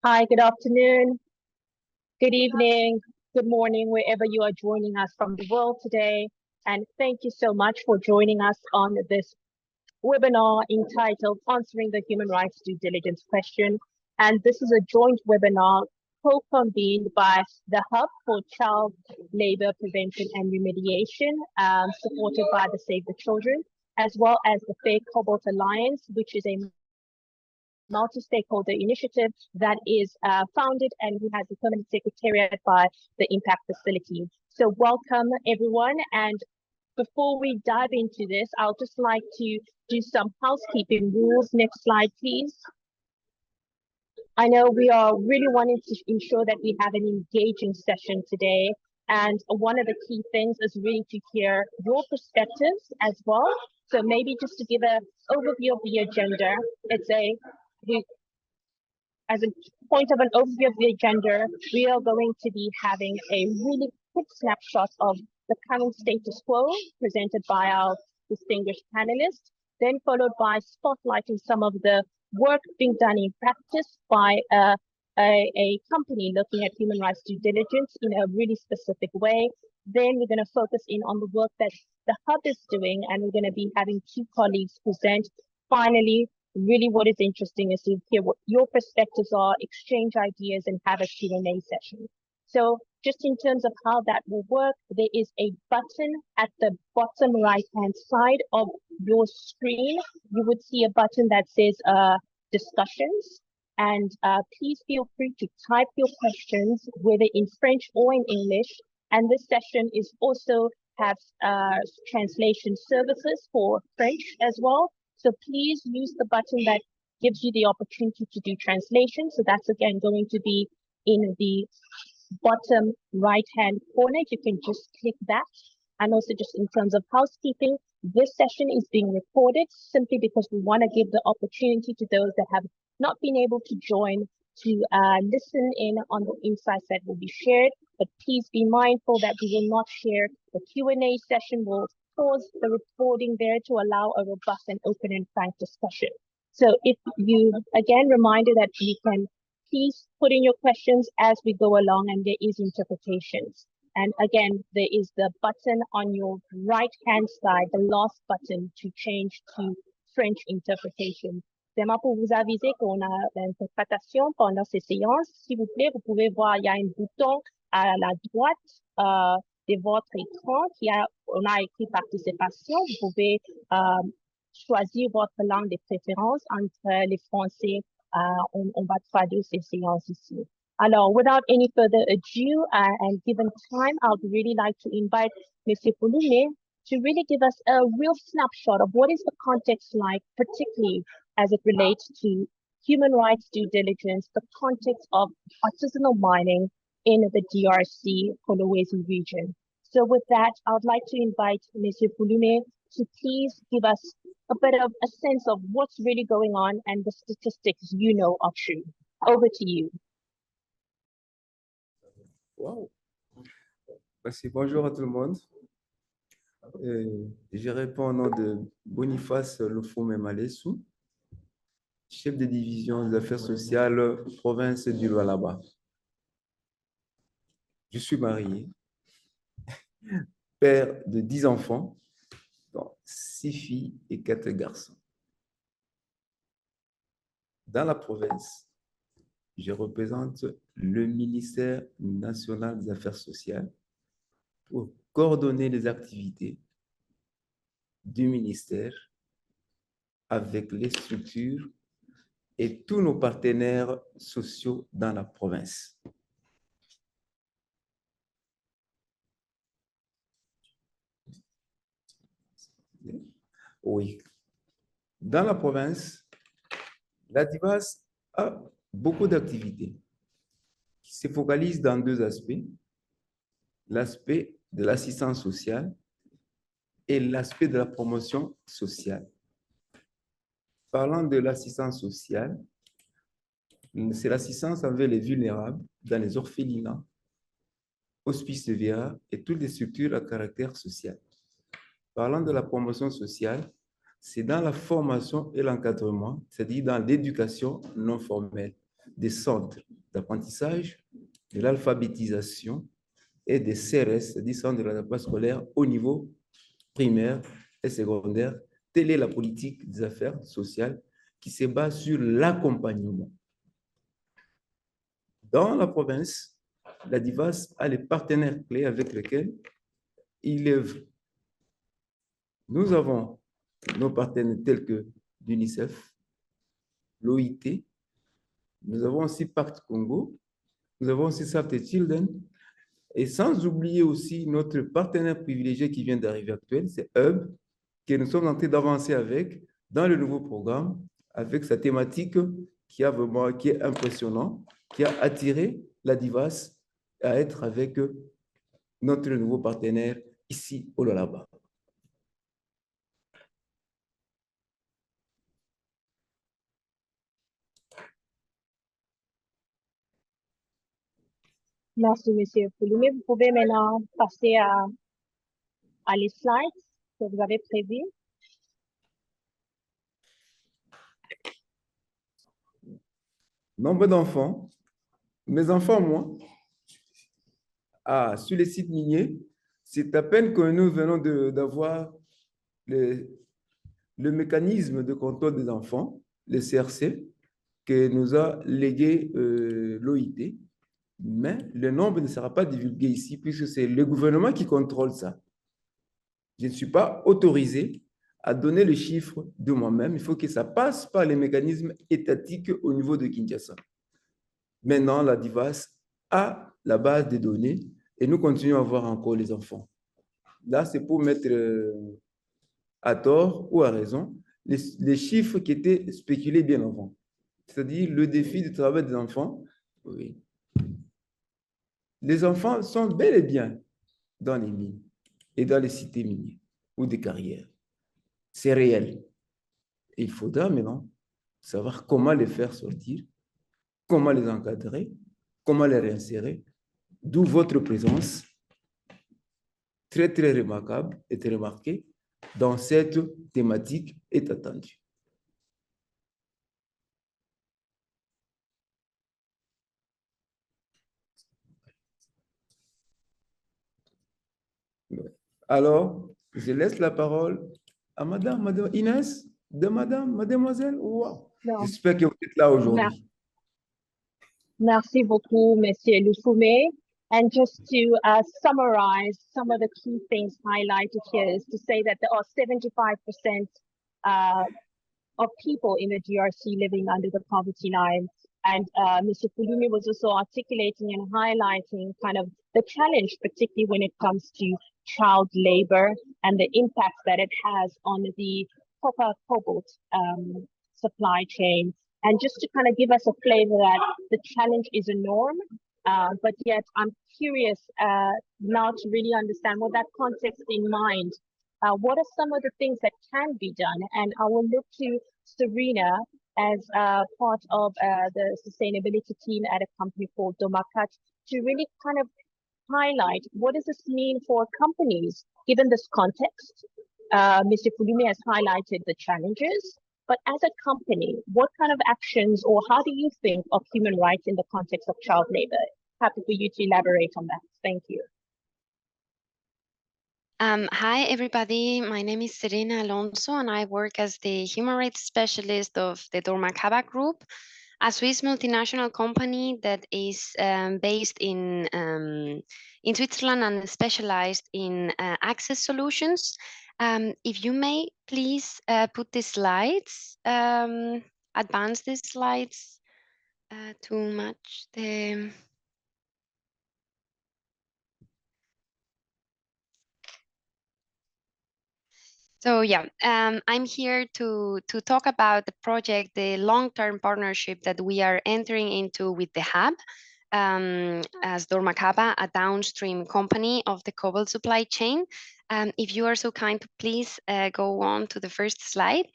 Hi, good afternoon, good evening, good morning, wherever you are joining us from the world today. And thank you so much for joining us on this webinar entitled Answering the Human Rights Due Diligence Question. And this is a joint webinar co-convened by the Hub for Child Labor Prevention and Remediation, supported by the Save the Children, as well as the Fair Cobalt Alliance, which is a multi-stakeholder initiative that is founded and who has a permanent secretariat by the Impact Facility. So welcome everyone. And before we dive into this, I'll just like to do some housekeeping rules. Next slide, please. I know we are really wanting to ensure that we have an engaging session today. And one of the key things is really to hear your perspectives as well. So maybe just to give an overview of the agenda, as a point of an overview of the agenda, we are going to be having a really quick snapshot of the current status quo presented by our distinguished panelists, then followed by spotlighting some of the work being done in practice by a company looking at human rights due diligence in a really specific way. Then we're going to focus in on the work that the Hub is doing, and we're going to be having two colleagues present. Finally, really what is interesting is to hear what your perspectives are, exchange ideas, and have a Q&A session. So just in terms of how that will work, there is a button at the bottom right-hand side of your screen. You would see a button that says discussions. And please feel free to type your questions, whether in French or in English. And this session is also have translation services for French as well. So please use the button that gives you the opportunity to do translation. So that's again going to be in the bottom right-hand corner. You can just click that. And also just in terms of housekeeping, this session is being recorded simply because we want to give the opportunity to those that have not been able to join to listen in on the insights that will be shared. But please be mindful that we will not share the Q&A session. We'll pause the recording there to allow a robust and open and frank discussion. So if you, again, reminder that you can please put in your questions as we go along, and there is interpretations. And again, there is the button on your right-hand side, the last button to change to French interpretation. Seulement pour vous aviser qu'on a l'interprétation pendant ces séances. S'il vous plaît, vous pouvez voir, il y a un bouton à la droite de votre écran on a écrit participation. Vous pouvez choisir votre langue de préférence entre les français. On va traduire ces séances ici. Alors, without any further ado and given time, I would really like to invite Mr. Pulume to really give us a real snapshot of what is the context like, particularly as it relates to human rights due diligence, the context of artisanal mining in the DRC Kolwezi region. So with that, I would like to invite Mr. Pulume to please give us a bit of a sense of what's really going on and the statistics you know are true. Over to you. Wow. Merci, bonjour à tout le monde. Je réponds au nom de Boniface Lofome Malessou, chef de division des affaires sociales, province du Lualaba. Je suis marié, père de 10 enfants, dont 6 filles et 4 garçons. Dans la province, je représente le ministère national des Affaires sociales pour coordonner les activités du ministère avec les structures et tous nos partenaires sociaux dans la province. Oui. Dans la province, la DIVAS a beaucoup d'activités qui se focalisent dans 2 aspects. L'aspect de l'assistance sociale et l'aspect de la promotion sociale. Parlant de l'assistance sociale, c'est l'assistance envers les vulnérables dans les orphelinats, hospices de VA et toutes les structures à caractère social. Parlant de la promotion sociale, c'est dans la formation et l'encadrement, c'est-à-dire dans l'éducation non formelle. des centres d'apprentissage, de l'alphabétisation et des CRS, c'est-à-dire centres de l'adaptation scolaire au niveau primaire et secondaire. Telle est la politique des affaires sociales qui se base sur l'accompagnement. Dans la province, la DIVAS a les partenaires clés avec lesquels il œuvre. Nous avons nos partenaires tels que l'UNICEF, l'OIT, nous avons aussi Pacte Congo, nous avons aussi Save the Children, et sans oublier aussi notre partenaire privilégié qui vient d'arriver actuel, c'est Hub, que nous sommes en train d'avancer avec dans le nouveau programme, avec sa thématique qui est impressionnant, qui a attiré la DIVAS à être avec notre nouveau partenaire ici au Lualaba. Merci, Monsieur Fouloumé. Vous pouvez maintenant passer à les slides que vous avez prévus. Nombre d'enfants. Mes enfants, moi, sur les sites miniers, c'est à peine que nous venons d'avoir le mécanisme de contrôle des enfants, le CRC, que nous a légué l'OIT, mais le nombre ne sera pas divulgué ici puisque c'est le gouvernement qui contrôle ça. Je ne suis pas autorisé à donner les chiffres de moi-même. Il faut que ça passe par les mécanismes étatiques au niveau de Kinshasa. Maintenant, la DIVAS a la base des données et nous continuons à voir encore les enfants. Là, c'est pour mettre à tort ou à raison les chiffres qui étaient spéculés bien avant. C'est-à-dire le défi du travail des enfants. Oui. Les enfants sont bel et bien dans les mines et dans les cités minières ou des carrières. C'est réel. Et il faudra maintenant savoir comment les faire sortir, comment les encadrer, comment les réinsérer, d'où votre présence très, très remarquable et très remarquée dans cette thématique est attendue. Alors, je laisse la parole à madame Inès, mademoiselle. Wow. J'espère que vous êtes là aujourd'hui. Merci beaucoup, Monsieur Loufoumé. And just to summarize some of the key things highlighted here is to say that there are 75% of people in the DRC living under the poverty line. And Mr. Fouloumé was also articulating and highlighting kind of the challenge, particularly when it comes to child labor and the impact that it has on the copper cobalt supply chain. And just to kind of give us a flavor that the challenge is a norm, but yet I'm curious now to really understand with that context in mind, what are some of the things that can be done? And I will look to Serena as part of the sustainability team at a company called Domakat to really kind of highlight what does this mean for companies given this context. Mr. Fouloumé has highlighted the challenges, but as a company, what kind of actions or how do you think of human rights in the context of child labor? Happy for you to elaborate on that. Thank you. Hi, everybody. My name is Serena Alonso, and I work as the human rights specialist of the Dormakaba Group, a Swiss multinational company that is based in Switzerland and specialized in access solutions. If you may, please put the slides, advance the slides to match the... So yeah, I'm here to talk about the project, the long-term partnership that we are entering into with the Hub as Dormakaba, a downstream company of the cobalt supply chain. If you are so kind to please go on to the first slide.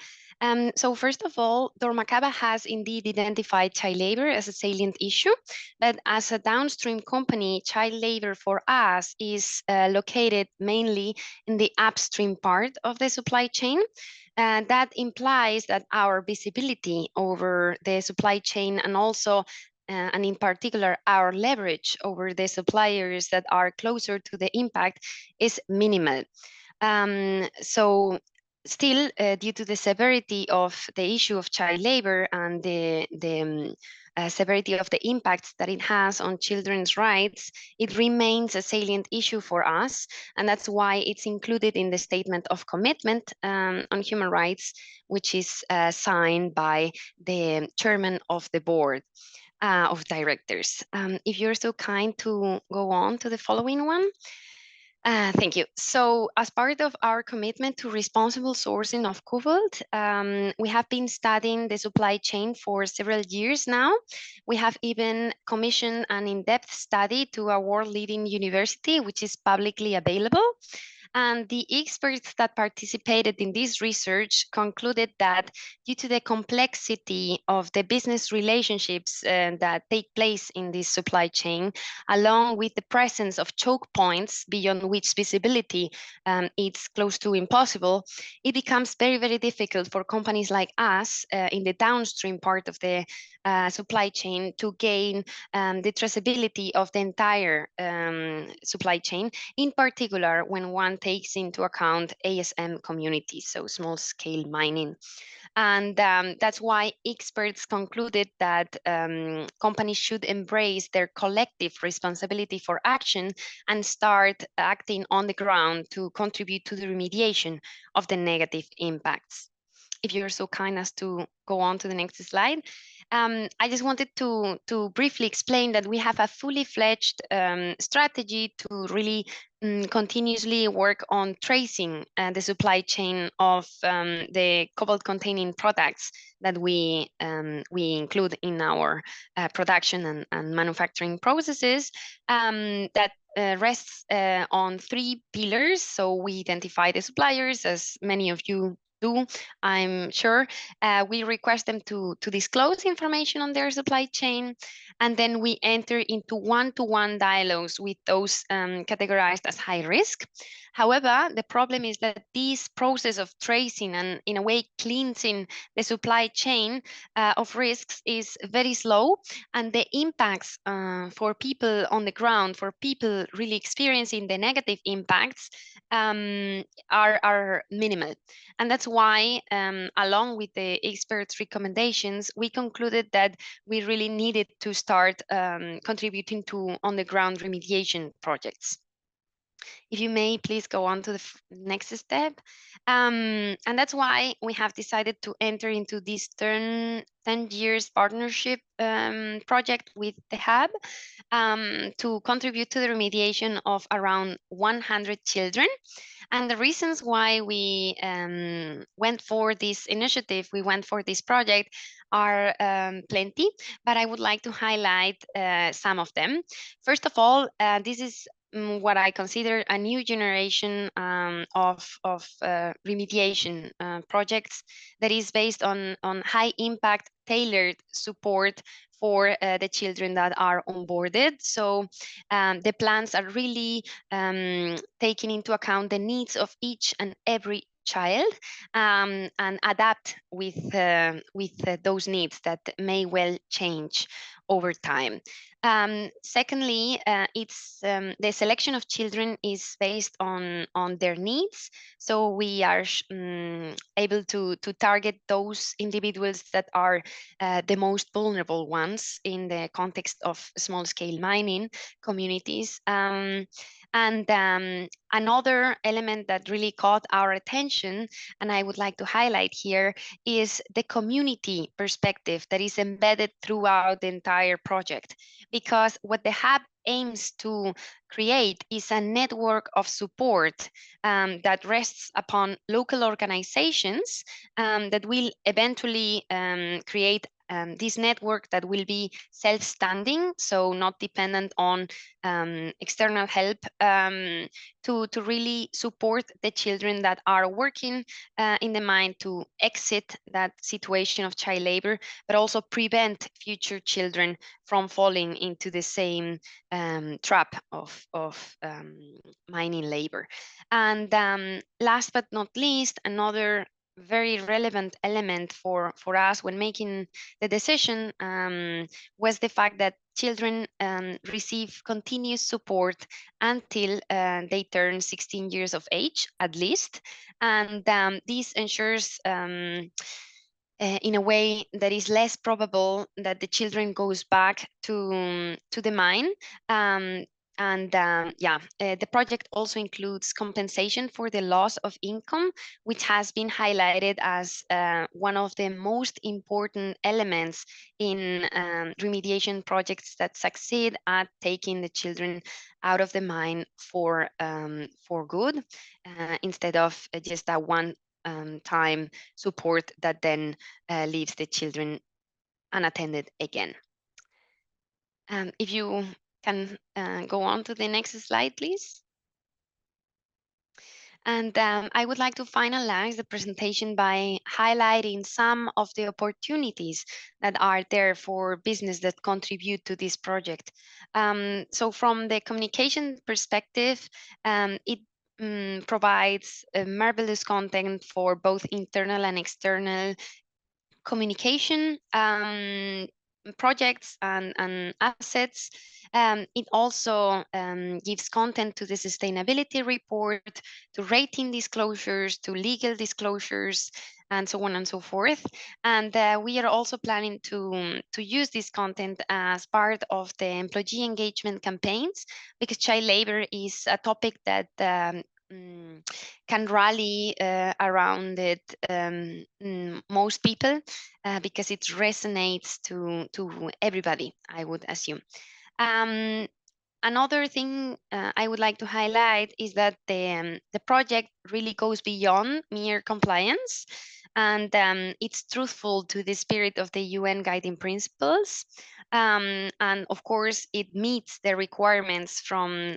So first of all, Dormakaba has indeed identified child labor as a salient issue, but as a downstream company, child labor for us is located mainly in the upstream part of the supply chain. And that implies that our visibility over the supply chain and also and in particular, our leverage over the suppliers that are closer to the impact is minimal. So still, due to the severity of the issue of child labor and the severity of the impacts that it has on children's rights, it remains a salient issue for us. And that's why it's included in the Statement of Commitment on Human Rights, which is signed by the chairman of the board of directors. If you're so kind to go on to the following one. Thank you. So as part of our commitment to responsible sourcing of cobalt, we have been studying the supply chain for several years now. We have even commissioned an in-depth study to a world-leading university, which is publicly available. And the experts that participated in this research concluded that due to the complexity of the business relationships that take place in this supply chain, along with the presence of choke points beyond which visibility is close to impossible, it becomes very, very difficult for companies like us in the downstream part of the supply chain to gain the traceability of the entire supply chain, in particular when one takes into account ASM communities, so small scale mining. And that's why experts concluded that companies should embrace their collective responsibility for action and start acting on the ground to contribute to the remediation of the negative impacts. If you're so kind as to go on to the next slide. I just wanted to briefly explain that we have a fully fledged strategy to really continuously work on tracing the supply chain of the cobalt-containing products that we include in our production and manufacturing processes that rests on 3 pillars. So we identify the suppliers, as many of you do, I'm sure. We request them to disclose information on their supply chain, and then we enter into one-to-one dialogues with those categorized as high risk. However, the problem is that this process of tracing and in a way cleansing the supply chain of risks is very slow, and the impacts for people on the ground, for people really experiencing the negative impacts are minimal. And that's why, along with the experts' recommendations, we concluded that we really needed to start contributing to on-the-ground remediation projects. If you may, please go on to the next step. And that's why we have decided to enter into this 10 years partnership project with the Hub to contribute to the remediation of around 100 children. And the reasons why we went for this initiative, we went for this project, are plenty, but I would like to highlight some of them. First of all, this is what I consider a new generation of remediation projects that is based on high impact tailored support for the children that are onboarded. So the plans are really taking into account the needs of each and every child and adapt with those needs that may well change over time. Secondly, it's the selection of children is based on their needs. So we are able to target those individuals that are the most vulnerable ones in the context of small scale mining communities. And another element that really caught our attention, and I would like to highlight here, is the community perspective that is embedded throughout the entire project. Because what the Hub aims to create is a network of support that rests upon local organizations that will eventually create this network that will be self-standing, so not dependent on external help, to really support the children that are working in the mine to exit that situation of child labor, but also prevent future children from falling into the same trap of mining labor. And last but not least, another very relevant element for us when making the decision was the fact that children receive continuous support until they turn 16 years of age at least, and this ensures in a way that is less probable that the children goes back to the mine. The project also includes compensation for the loss of income, which has been highlighted as one of the most important elements in remediation projects that succeed at taking the children out of the mine for good, instead of just a one-time support that then leaves the children unattended again. If you can go on to the next slide, please. And I would like to finalize the presentation by highlighting some of the opportunities that are there for business that contribute to this project. So from the communication perspective, it provides marvelous content for both internal and external communication projects and assets. It also gives content to the sustainability report, to rating disclosures, to legal disclosures, and so on and so forth. And we are also planning to use this content as part of the employee engagement campaigns, because child labor is a topic that can rally around it most people, because it resonates to everybody, I would assume. Another thing I would like to highlight is that the project really goes beyond mere compliance, and it's truthful to the spirit of the UN guiding principles. And of course, it meets the requirements from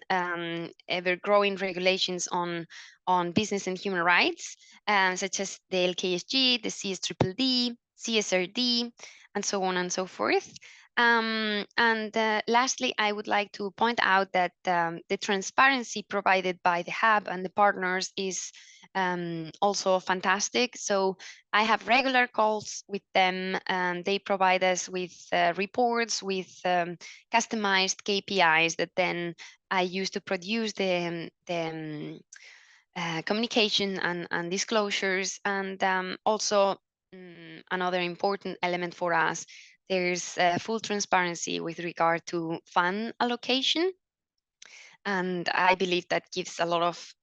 ever-growing regulations on business and human rights, such as the LKSG, the CSDDD, CSRD, and so on and so forth. Lastly, I would like to point out that the transparency provided by the hub and the partners is also fantastic. So I have regular calls with them, and they provide us with reports with customized KPIs that then I use to produce the communication and disclosures. And also another important element for us, there's full transparency with regard to fund allocation. And I believe that gives a lot of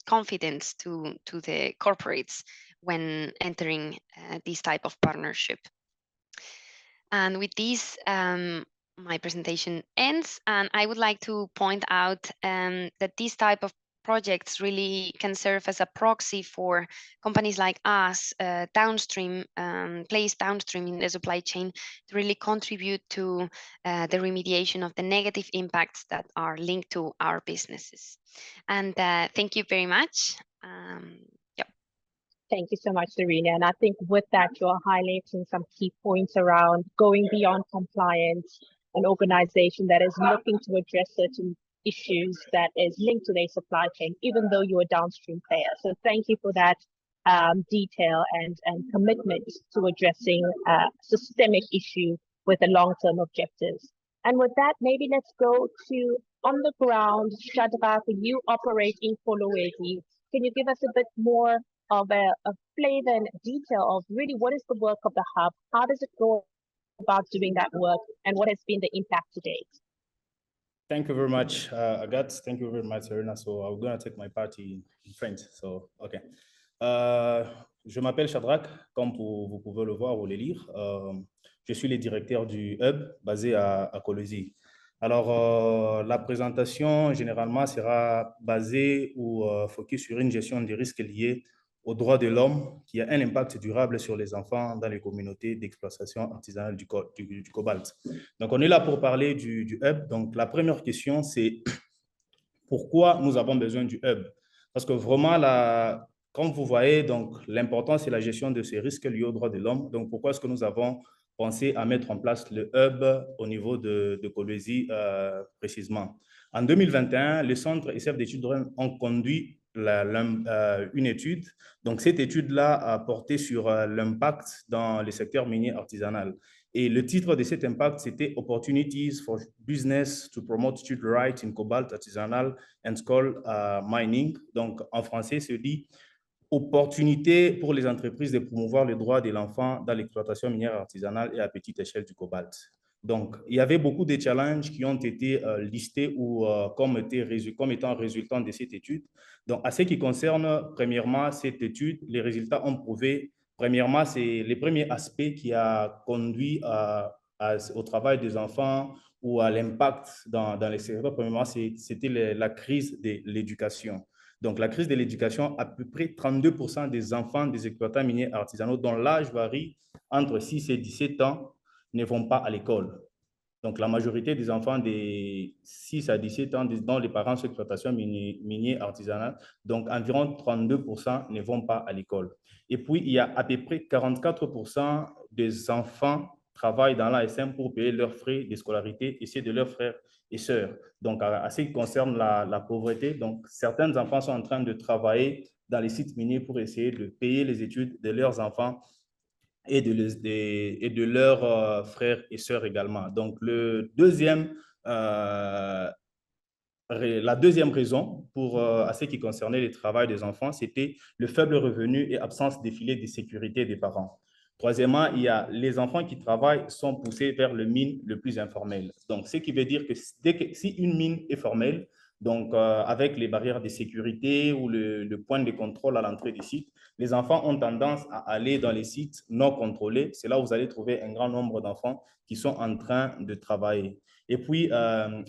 confidence to the corporates when entering this type of partnership. And with this, my presentation ends. And I would like to point out that this type of projects really can serve as a proxy for companies like us downstream, placed downstream in the supply chain, to really contribute to the remediation of the negative impacts that are linked to our businesses. And thank you very much. Thank you so much, Serena. And I think with that, you're highlighting some key points around going beyond compliance, an organization that is looking to address certain issues that is linked to their supply chain, even though you're a downstream player. So thank you for that detail and commitment to addressing a systemic issue with the long-term objectives. And with that, maybe let's go to on the ground. Shadrach, you operate in Kolwezi. Can you give us a bit more of a flavor and detail of really what is the work of the hub? How does it go about doing that work, and what has been the impact to date? Thank you very much, Agathe. Thank you very much, Serena. So I'm going to take my part in French. So, okay. Je m'appelle Shadrach, comme vous pouvez le voir ou le lire. Je suis le directeur du hub basé à Kolwezi. Alors, la présentation, généralement, sera basée ou focus sur une gestion des risques liés aux droits de l'homme qui a un impact durable sur les enfants dans les communautés d'exploitation artisanale du cobalt. Donc, on est là pour parler du hub. Donc, la première question, c'est pourquoi nous avons besoin du hub? Parce que vraiment, comme vous voyez, l'important, c'est la gestion de ces risques liés aux droits de l'homme. Donc, pourquoi est-ce que nous avons pensé à mettre en place le hub au niveau de Kolwezi précisément? En 2021, le Centre SF des Children ont conduit une étude. Donc, cette étude-là a porté sur l'impact dans le secteur minier artisanal. Et le titre de cet impact, c'était « Opportunities for Business to Promote Student Rights in Cobalt Artisanal and Coal Mining ». Donc, en français, se dit « Opportunités pour les entreprises de promouvoir le droit de l'enfant dans l'exploitation minière artisanale et à petite échelle du cobalt ». Donc, il y avait beaucoup de challenges qui ont été listés ou comme étant résultant de cette étude. Donc, à ce qui concerne, premièrement, cette étude, les résultats ont prouvé, premièrement, c'est le premier aspect qui a conduit au travail des enfants ou à l'impact dans les secteurs. Premièrement, c'était la crise de l'éducation. Donc, la crise de l'éducation, à peu près 32% des enfants des exploitants miniers artisanaux dont l'âge varie entre 6 et 17 ans ne vont pas à l'école. Donc, la majorité des enfants de 6 à 17 ans dont les parents sont exploitation minière artisanale, donc environ 32% ne vont pas à l'école. Et puis, il y a à peu près 44% des enfants travaillent dans l'ASM pour payer leurs frais de scolarité et ceux de leurs frères et sœurs. Donc, à ce qui concerne la pauvreté, donc certains enfants sont en train de travailler dans les sites miniers pour essayer de payer les études de leurs enfants et de leurs frères et sœurs également. Donc, la deuxième raison à ce qui concernait le travail des enfants, c'était le faible revenu et absence de filet de sécurité des parents. Troisièmement, il y a les enfants qui travaillent sont poussés vers le mine le plus informel. Donc, ce qui veut dire que si une mine est formelle, donc avec les barrières de sécurité ou le point de contrôle à l'entrée du site, les enfants ont tendance à aller dans les sites non contrôlés. C'est là où vous allez trouver un grand nombre d'enfants qui sont en train de travailler. Et puis,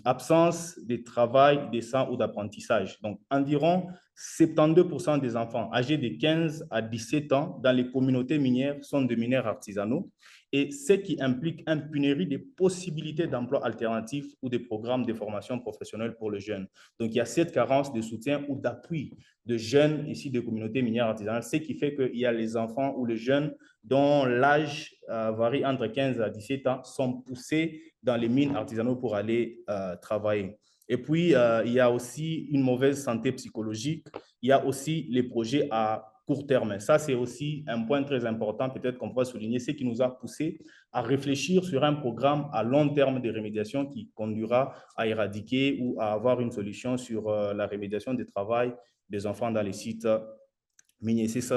absence de travail décent ou d'apprentissage. Donc, environ 72% des enfants âgés de 15 à 17 ans dans les communautés minières sont des mineurs artisanaux, et ce qui implique une pénurie de possibilités d'emploi alternatifs ou de programmes de formation professionnelle pour les jeunes. Donc, il y a cette carence de soutien ou d'appui de jeunes ici des communautés minières artisanales, ce qui fait qu'il y a les enfants ou les jeunes dont l'âge varie entre 15 à 17 ans sont poussés dans les mines artisanales pour aller travailler. Et puis, il y a aussi une mauvaise santé psychologique. Il y a aussi les projets à court terme. Ça, c'est aussi un point très important, peut-être qu'on pourrait souligner, ce qui nous a poussé à réfléchir sur un programme à long terme de rémédiation qui conduira à éradiquer ou à avoir une solution sur la rémédiation du travail des enfants dans les sites miniers. C'est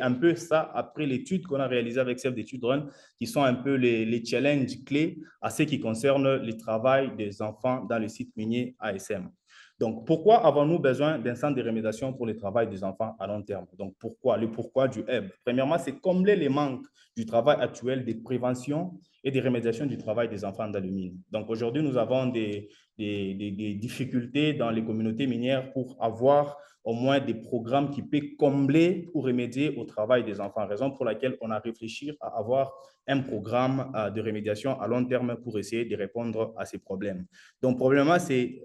un peu ça, après l'étude qu'on a réalisée avec Save the Children, qui sont un peu les challenges clés à ce qui concerne le travail des enfants dans les sites miniers ASM. Donc, pourquoi avons-nous besoin d'un centre de rémédiation pour le travail des enfants à long terme? Donc, le pourquoi du HEB? Premièrement, c'est combler les manques du travail actuel de prévention et de rémédiation du travail des enfants dans les mines. Donc, aujourd'hui, nous avons des difficultés dans les communautés minières pour avoir au moins des programmes qui peuvent combler ou remédier au travail des enfants, raison pour laquelle on a réfléchi à avoir un programme de rémédiation à long terme pour essayer de répondre à ces problèmes. Donc, premièrement, c'est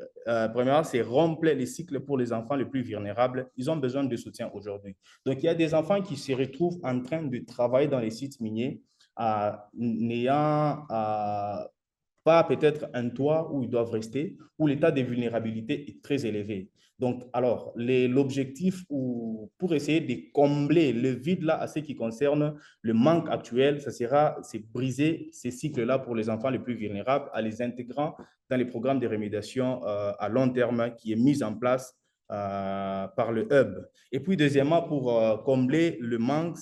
rompre les cycles pour les enfants les plus vulnérables. Ils ont besoin de soutien aujourd'hui. Donc, il y a des enfants qui se retrouvent en train de travailler dans les sites miniers n'ayant pas peut-être un toit où ils doivent rester, où l'état de vulnérabilité est très élevé. Donc, alors, l'objectif pour essayer de combler le vide-là à ce qui concerne le manque actuel, c'est briser ces cycles-là pour les enfants les plus vulnérables en les intégrant dans les programmes de rémédiation à long terme qui est mis en place par le HUB. Et puis, deuxièmement, pour combler le manque,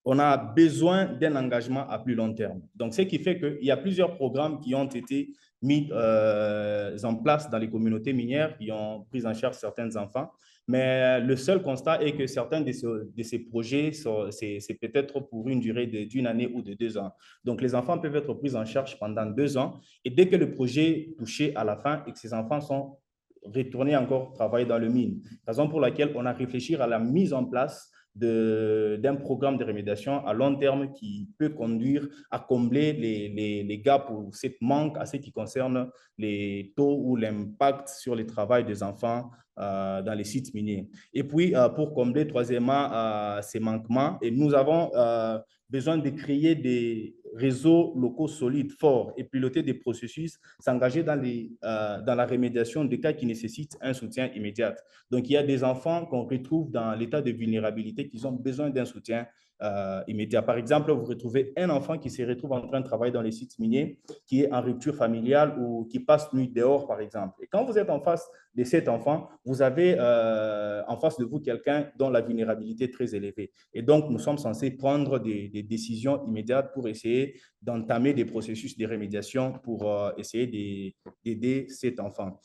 on a besoin d'un engagement à plus long terme. Donc, ce qui fait qu'il y a plusieurs programmes qui ont été mis en place dans les communautés minières, qui ont pris en charge certains enfants. Mais le seul constat est que certains de ces projets, c'est peut-être pour une durée d'une année ou de 2 ans. Donc, les enfants peuvent être pris en charge pendant 2 ans. Et dès que le projet est touché à la fin et que ces enfants sont retournés encore travailler dans le mine, raison pour laquelle on a réfléchi à la mise en place d'un programme de rémédiation à long terme qui peut conduire à combler les gaps ou cette manque à ce qui concerne les taux ou l'impact sur le travail des enfants dans les sites miniers. Et puis, pour combler troisièmement ces manquements, et nous avons besoin de créer des réseaux locaux solides, forts et piloter des processus, s'engager dans la remédiation des cas qui nécessitent un soutien immédiat. Donc, il y a des enfants qu'on retrouve dans l'état de vulnérabilité qui ont besoin d'un soutien immédiat. Par exemple, vous retrouvez un enfant qui se retrouve en train de travailler dans les sites miniers, qui est en rupture familiale ou qui passe nuit dehors, par exemple. Et quand vous êtes en face de cet enfant, vous avez en face de vous quelqu'un dont la vulnérabilité est très élevée. Et donc, nous sommes censés prendre des décisions immédiates pour essayer d'entamer des processus de remédiation pour essayer d'aider cet enfant.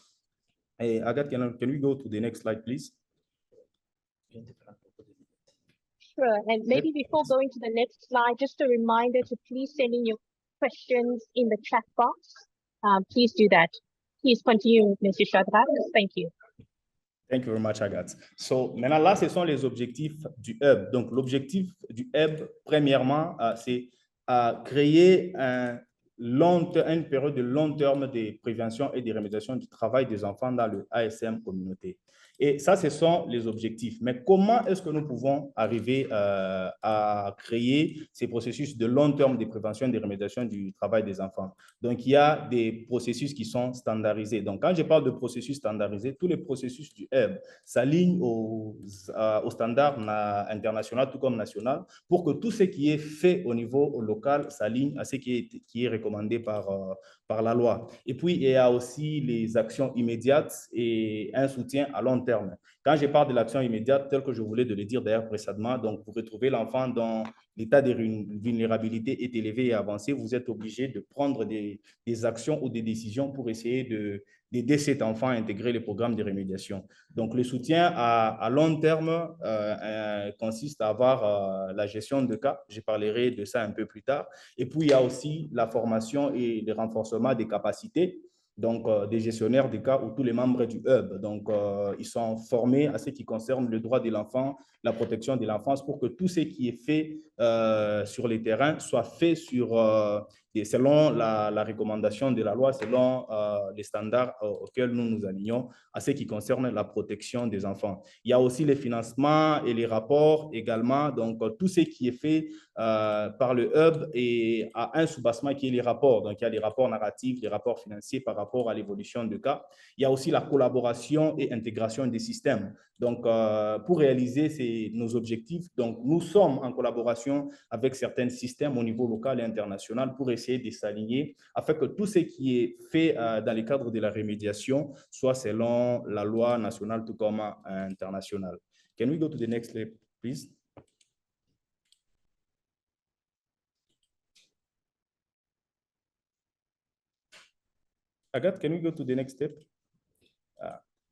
Et Agathe, can we go to the next slide, please? Sure. And maybe before going to the next slide, just a reminder to please send in your questions in the chat box. Please do that. Please continue, Monsieur Shadrach. Thank you. Thank you very much, Agathe. So, maintenant, là, ce sont les objectifs du hub. Donc, l'objectif du hub, premièrement, c'est créer une période de long terme de prévention et de remédiation du travail des enfants dans le ASM communauté. Et ça, ce sont les objectifs. Mais comment est-ce que nous pouvons arriver à créer ces processus de long terme de prévention et de remédiation du travail des enfants? Donc, il y a des processus qui sont standardisés. Donc, quand je parle de processus standardisés, tous les processus du hub s'alignent aux standards internationaux, tout comme national, pour que tout ce qui est fait au niveau local s'aligne à ce qui est recommandé par la loi. Et puis, il y a aussi les actions immédiates et un soutien à long terme. Quand je parle de l'action immédiate, tel que je voulais de le dire d'ailleurs précédemment, donc vous retrouvez l'enfant dont l'état de vulnérabilité est élevé et avancé, vous êtes obligé de prendre des actions ou des décisions pour essayer d'aider cet enfant à intégrer les programmes de remédiation. Donc, le soutien à long terme consiste à avoir la gestion de cas. Je parlerai de ça un peu plus tard. Et puis, il y a aussi la formation et le renforcement des capacités, donc des gestionnaires de cas ou tous les membres du hub. Donc, ils sont formés à ce qui concerne le droit de l'enfant, la protection de l'enfance, pour que tout ce qui est fait sur les terrains soit fait selon la recommandation de la loi, selon les standards auxquels nous nous alignons, à ce qui concerne la protection des enfants. Il y a aussi les financements et les rapports également. Donc, tout ce qui est fait par le hub et à un soubassement qui est les rapports. Donc, il y a les rapports narratifs, les rapports financiers par rapport à l'évolution de cas. Il y a aussi la collaboration et intégration des systèmes. Donc, pour réaliser nos objectifs, donc, nous sommes en collaboration avec certains systèmes au niveau local et international pour essayer de s'aligner afin que tout ce qui est fait dans le cadre de la remédiation soit selon la loi nationale tout comme internationale. Can we go to the next slide, please? Agathe, can we go to the next step?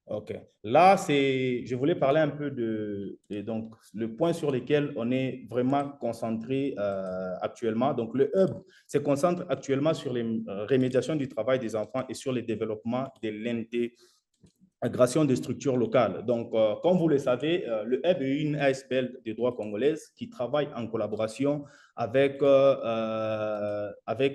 OK. Là, je voulais parler un peu donc, le point sur lequel on est vraiment concentré actuellement. Donc, le hub se concentre actuellement sur les remédiations du travail des enfants et sur le développement de l'intégration des structures locales. Donc, comme vous le savez, le hub est une ASBL de droit congolaise qui travaille en collaboration avec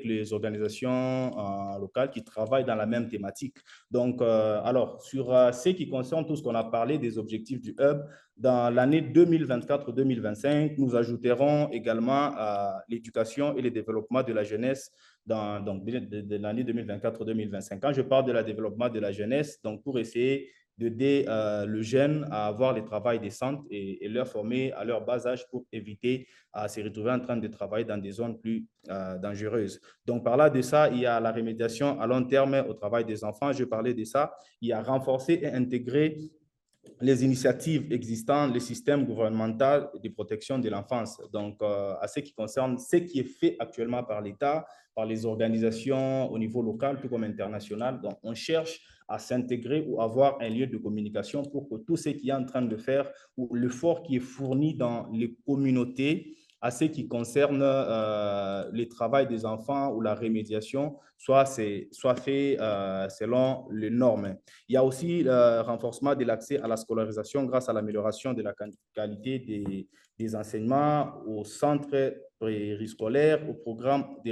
les organisations locales qui travaillent dans la même thématique. Donc, alors, sur ce qui concerne tout ce qu'on a parlé des objectifs du hub, dans l'année 2024-2025, nous ajouterons également l'éducation et le développement de la jeunesse de l'année 2024-2025. Quand je parle de la développement de la jeunesse, donc pour essayer d'aider le jeune à avoir le travail décent et leur former à leur bas âge pour éviter à se retrouver en train de travailler dans des zones plus dangereuses. Donc, par là de ça, il y a la remédiation à long terme au travail des enfants. Je parlais de ça. Il y a renforcer et intégrer les initiatives existantes, les systèmes gouvernementaux de protection de l'enfance. Donc, à ce qui concerne ce qui est fait actuellement par l'État, par les organisations au niveau local, tout comme international. Donc, on cherche à s'intégrer ou avoir un lieu de communication pour que tout ce qui est en train de faire ou l'effort qui est fourni dans les communautés à ce qui concerne le travail des enfants ou la remédiation soit fait selon les normes. Il y a aussi le renforcement de l'accès à la scolarisation grâce à l'amélioration de la qualité des enseignements au centre périscolaire, au programme de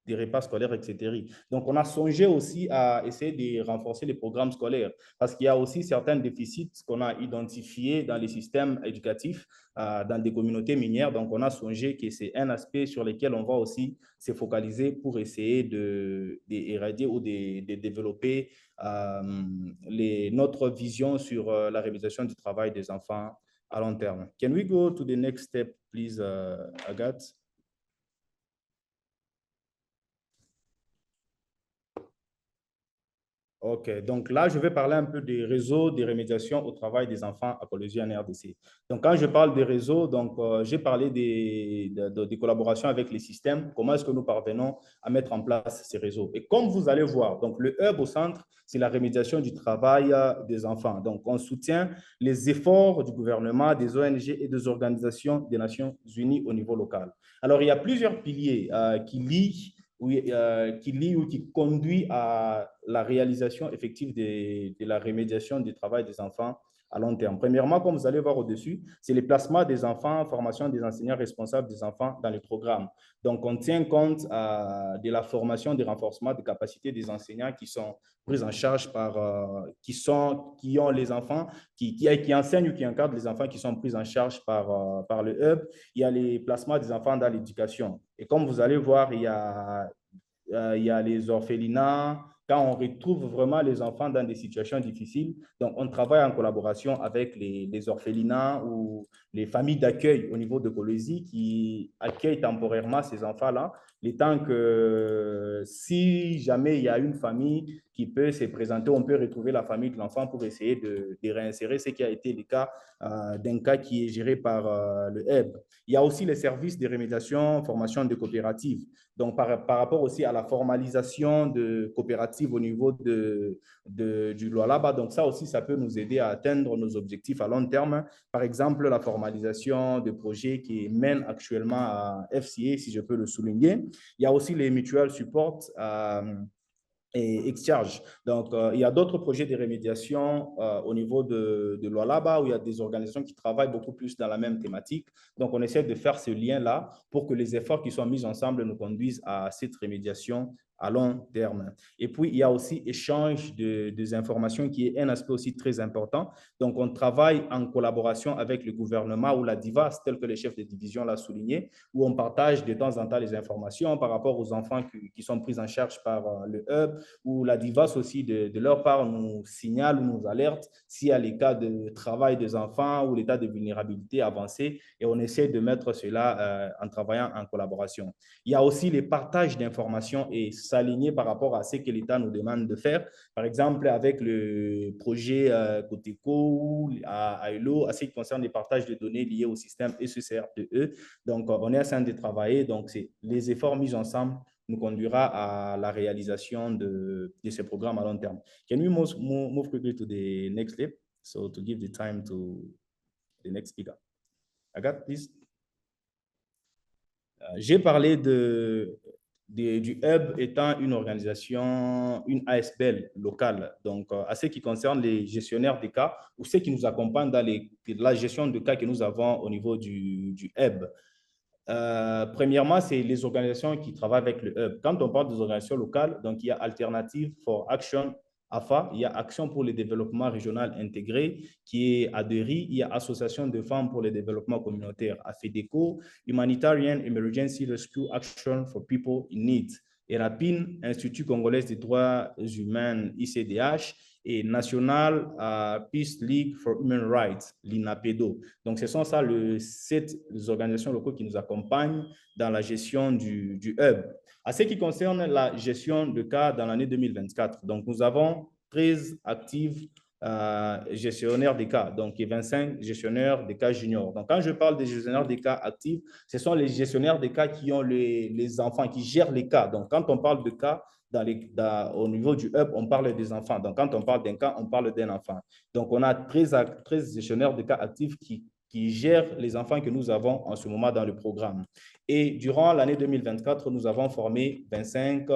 des repas scolaires, etc. Donc, on a songé aussi à essayer de renforcer les programmes scolaires parce qu'il y a aussi certains déficits qu'on a identifiés dans les systèmes éducatifs dans des communautés minières. Donc, on a songé que c'est un aspect sur lequel on va aussi se focaliser pour essayer d'éradier ou de développer notre vision sur la réalisation du travail des enfants à long terme. Can we go to the next step, please, Agathe? OK, donc là, je vais parler un peu des réseaux de remédiation au travail des enfants à Colosie en RDC. Donc, quand je parle des réseaux, donc, j'ai parlé des collaborations avec les systèmes, comment est-ce que nous parvenons à mettre en place ces réseaux. Et comme vous allez voir, donc, le hub au centre, c'est la remédiation du travail des enfants. Donc, on soutient les efforts du gouvernement, des ONG et des organisations des Nations Unies au niveau local. Alors, il y a plusieurs piliers qui lient ou qui conduit à la réalisation effective de la remédiation du travail des enfants à long terme. Premièrement, comme vous allez voir au-dessus, c'est le placement des enfants, formation des enseignants responsables des enfants dans les programmes. Donc, on tient compte de la formation, du renforcement des capacités des enseignants qui sont pris en charge par, qui ont les enfants, qui enseignent ou qui encadrent les enfants qui sont pris en charge par le hub. Il y a les placements des enfants dans l'éducation. Et comme vous allez voir, il y a les orphelinats, quand on retrouve vraiment les enfants dans des situations difficiles. Donc, on travaille en collaboration avec les orphelinats ou les familles d'accueil au niveau de Colosie qui accueillent temporairement ces enfants-là, le temps que si jamais il y a une famille qui peut se présenter, on peut retrouver la famille de l'enfant pour essayer de réinsérer, ce qui a été le cas d'un cas qui est géré par le HEB. Il y a aussi les services de remédiation, formation de coopératives. Donc, par rapport aussi à la formalisation de coopératives au niveau du Lualaba, donc ça aussi, ça peut nous aider à atteindre nos objectifs à long terme. Par exemple, la formalisation de projets qui mènent actuellement à FCA, si je peux le souligner. Il y a aussi les mutual support et Excharge. Donc, il y a d'autres projets de remédiation au niveau de Lualaba où il y a des organisations qui travaillent beaucoup plus dans la même thématique. Donc, on essaie de faire ce lien-là pour que les efforts qui sont mis ensemble nous conduisent à cette remédiation à long terme. Et puis, il y a aussi échange des informations qui est un aspect aussi très important. Donc, on travaille en collaboration avec le gouvernement ou la DIVAS, tel que le chef de division l'a souligné, où on partage de temps en temps les informations par rapport aux enfants qui sont pris en charge par le hub, où la DIVAS aussi, de leur part, nous signale ou nous alerte s'il y a les cas de travail des enfants ou l'état de vulnérabilité avancé, et on essaie de mettre cela en travaillant en collaboration. Il y a aussi les partages d'informations et s'aligner par rapport à ce que l'État nous demande de faire. Par exemple, avec le projet Coteco, à ILO, à ce qui concerne les partages de données liés au système SECRTE. Donc, on est en train de travailler. Donc, c'est les efforts mis ensemble nous conduira à la réalisation de ce programme à long terme. Can we move quickly to the next step? So, to give the time to the next speaker. Agathe, please. J'ai parlé du hub étant une organisation, une ASBL locale, donc à ce qui concerne les gestionnaires des cas ou ceux qui nous accompagnent dans la gestion de cas que nous avons au niveau du hub. Premièrement, c'est les organisations qui travaillent avec le hub. Quand on parle des organisations locales, donc il y a Alternative for Action, AFA, il y a Action pour le développement régional intégré, qui est ADERI, il y a Association de femmes pour le développement communautaire, AFEDECO, Humanitarian Emergency Rescue Action for People in Need, ERAPIN, Institut congolais des droits humains, ICDH, et National Peace League for Human Rights, l'INAPEDO. Donc, ce sont ça les 7 organisations locales qui nous accompagnent dans la gestion du hub. À ce qui concerne la gestion de cas dans l'année 2024, donc nous avons 13 actifs gestionnaires des cas, donc 25 gestionnaires des cas juniors. Donc, quand je parle des gestionnaires des cas actifs, ce sont les gestionnaires des cas qui ont les enfants, qui gèrent les cas. Donc, quand on parle de cas, au niveau du hub, on parle des enfants. Donc, quand on parle d'un cas, on parle d'un enfant. Donc, on a 13 gestionnaires de cas actifs qui gèrent les enfants que nous avons en ce moment dans le programme. Et durant l'année 2024, nous avons formé 25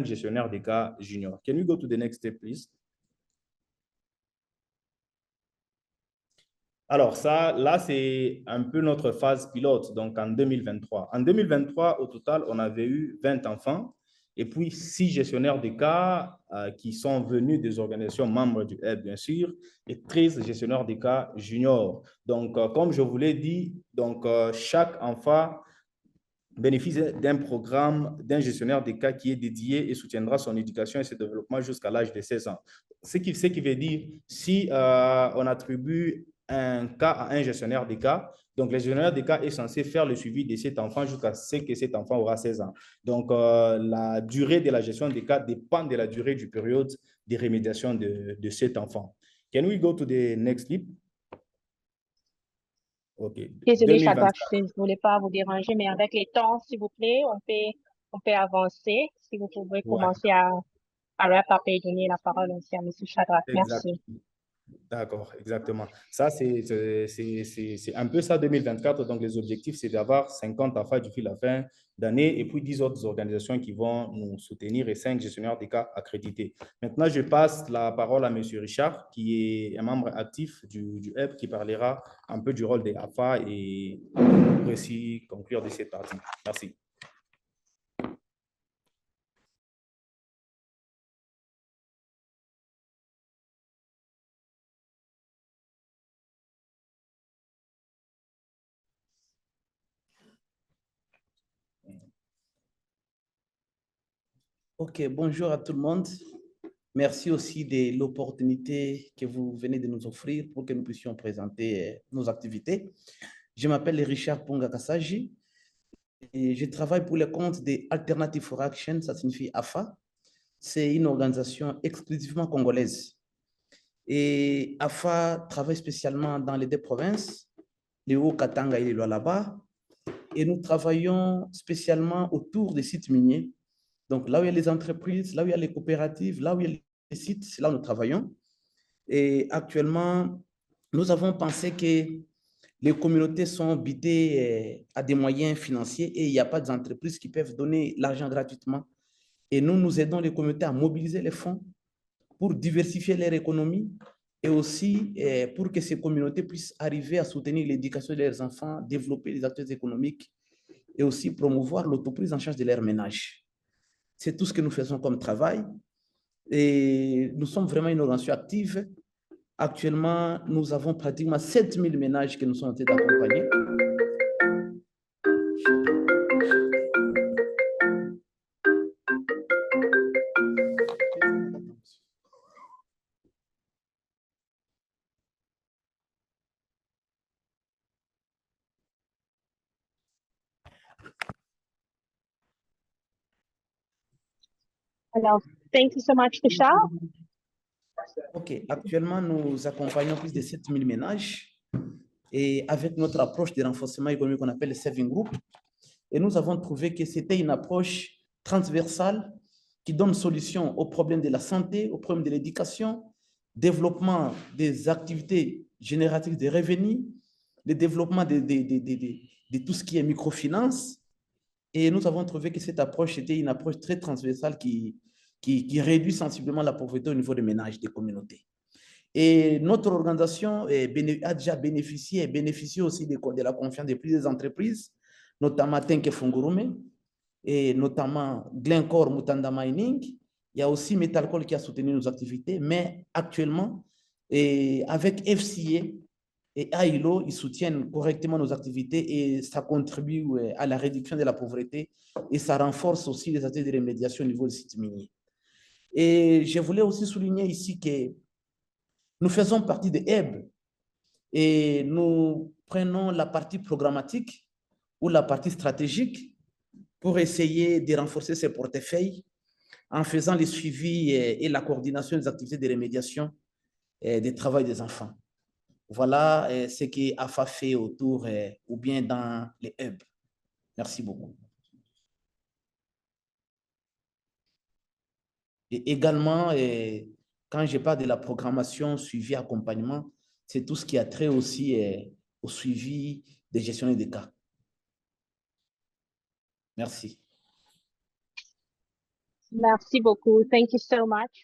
gestionnaires de cas juniors. Can we go to the next step, please? Alors ça, là, c'est un peu notre phase pilote, donc en 2023. En 2023, au total, on avait eu 20 enfants et puis 6 gestionnaires de cas qui sont venus des organisations membres du HEB, bien sûr, et 13 gestionnaires de cas juniors. Donc, comme je vous l'ai dit, donc, chaque enfant bénéficie d'un programme d'un gestionnaire de cas qui est dédié et soutiendra son éducation et son développement jusqu'à l'âge de 16 ans. Ce qui veut dire, si on attribue un cas à un gestionnaire de cas, donc le gestionnaire de cas est censé faire le suivi de cet enfant jusqu'à ce que cet enfant aura 16 ans. Donc, la durée de la gestion des cas dépend de la durée du période de remédiation de cet enfant. Can we go to the next slide? OK. Désolée, Shadrach, 2024. je ne voulais pas vous déranger, mais avec les temps, s'il vous plaît, on peut avancer. Si vous pouvez Ouais, commencer à wrap up et donner la parole aussi à M. Shadrach. exact. Merci. D'accord, exactement. Ça, c'est un peu ça 2024. Donc, les objectifs, c'est d'avoir 50 enfants du fil à fin d'année et puis 10 autres organisations qui vont nous soutenir et 5 gestionnaires des cas accrédités. Maintenant, je passe la parole à M. Richard, qui est un membre actif du HEB, qui parlera un peu du rôle des AFA et pour ainsi conclure de cette partie. Merci. Ok, bonjour à tout le monde. Merci aussi de l'opportunité que vous venez de nous offrir pour que nous puissions présenter nos activités. Je m'appelle Richard Ponga Kassaji et je travaille pour le compte des Alternative for Action, ça signifie AFA. C'est une organisation exclusivement congolaise. Et AFA travaille spécialement dans les deux provinces, le Haut-Katanga et le Lualaba. Et nous travaillons spécialement autour des sites miniers. Donc, là où il y a les entreprises, là où il y a les coopératives, là où il y a les sites, c'est là où nous travaillons. Et actuellement, nous avons pensé que les communautés sont bidées à des moyens financiers et il n'y a pas d'entreprises qui peuvent donner l'argent gratuitement. Et nous aidons les communautés à mobiliser les fonds pour diversifier leur économie et aussi pour que ces communautés puissent arriver à soutenir l'éducation de leurs enfants, développer les activités économiques et aussi promouvoir l'autoprise en charge de leur ménage. C'est tout ce que nous faisons comme travail. Et nous sommes vraiment une organisation active. Actuellement, nous avons pratiquement 7000 ménages que nous sommes en train d'accompagner. Alors, thank you so much, Richard. OK. Actuellement, nous accompagnons plus de 7000 ménages et avec notre approche de renforcement économique qu'on appelle le Saving Group. Et nous avons trouvé que c'était une approche transversale qui donne solution aux problèmes de la santé, aux problèmes de l'éducation, développement des activités génératrices de revenus, le développement de tout ce qui est microfinance. Et nous avons trouvé que cette approche était une approche très transversale qui réduit sensiblement la pauvreté au niveau des ménages, des communautés. Et notre organisation a déjà bénéficié et bénéficie aussi de la confiance de plusieurs entreprises, notamment Tenke Fungurume et notamment Glencore Mutanda Mining. Il y a aussi Metalcol qui a soutenu nos activités, mais actuellement, avec FCA et AILO, ils soutiennent correctement nos activités et ça contribue à la réduction de la pauvreté et ça renforce aussi les activités de remédiation au niveau des sites miniers. Et je voulais aussi souligner ici que nous faisons partie de HEB et nous prenons la partie programmatique ou la partie stratégique pour essayer de renforcer ces portefeuilles en faisant le suivi et la coordination des activités de remédiation des travaux des enfants. Voilà ce que AFA fait autour ou bien dans les hubs. Merci beaucoup. Et également, quand je parle de la programmation, suivi, accompagnement, c'est tout ce qui a trait aussi au suivi des gestionnaires de cas. Merci. Merci beaucoup. Thank you so much.